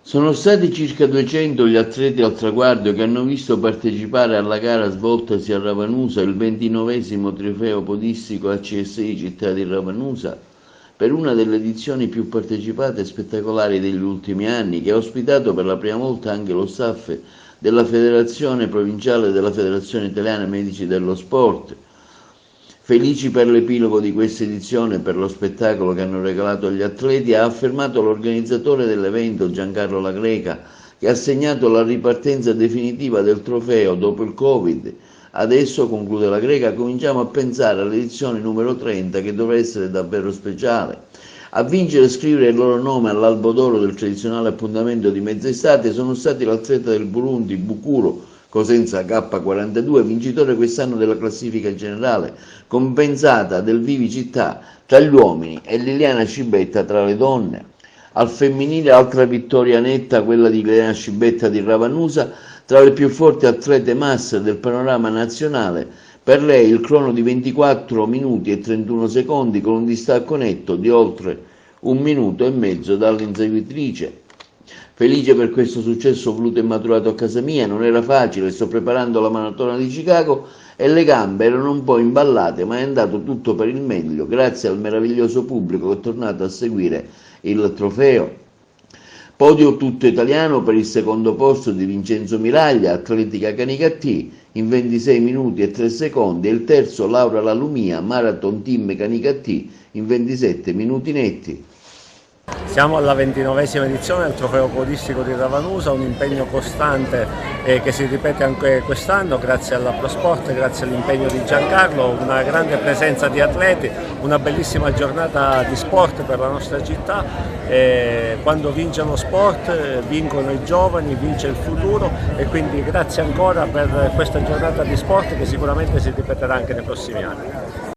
Sono stati circa 200 gli atleti al traguardo che hanno visto partecipare alla gara svoltasi a Ravanusa il 29esimo trofeo podistico ACSI Città di Ravanusa, per una delle edizioni più partecipate e spettacolari degli ultimi anni, che ha ospitato per la prima volta anche lo staff della Federazione Provinciale della Federazione Italiana Medici dello Sport. Felici per l'epilogo di questa edizione e per lo spettacolo che hanno regalato agli atleti, ha affermato l'organizzatore dell'evento Giancarlo La Greca, che ha segnato la ripartenza definitiva del trofeo dopo il Covid. Adesso, conclude La Greca, cominciamo a pensare all'edizione numero 30, che dovrà essere davvero speciale. A vincere e scrivere il loro nome all'albo d'oro del tradizionale appuntamento di mezz'estate sono stati l'atleta del Burundi Bukuro Cosenza K42, vincitore quest'anno della classifica generale, compensata del Vivi Città tra gli uomini e Liliana Cibetta tra le donne. Al femminile altra vittoria netta, quella di Liliana Cibetta di Ravanusa, tra le più forti atlete master del panorama nazionale. Per lei il crono di 24 minuti e 31 secondi con un distacco netto di oltre 1,5 minuti dall'inseguitrice. Felice per questo successo voluto e maturato a casa mia, non era facile, sto preparando la maratona di Chicago e le gambe erano un po' imballate, ma è andato tutto per il meglio, grazie al meraviglioso pubblico che è tornato a seguire il trofeo. Podio tutto italiano per il secondo posto di Vincenzo Miraglia, Atletica Canicattì, in 26 minuti e 3 secondi, e il terzo Laura Lalumia, Marathon Team Canicattì, in 27 minuti netti. Siamo alla 29esima edizione del trofeo podistico di Ravanusa, un impegno costante che si ripete anche quest'anno grazie alla ProSport, grazie all'impegno di Giancarlo, una grande presenza di atleti, una bellissima giornata di sport per la nostra città. Quando vince lo sport vincono i giovani, vince il futuro, e quindi grazie ancora per questa giornata di sport che sicuramente si ripeterà anche nei prossimi anni.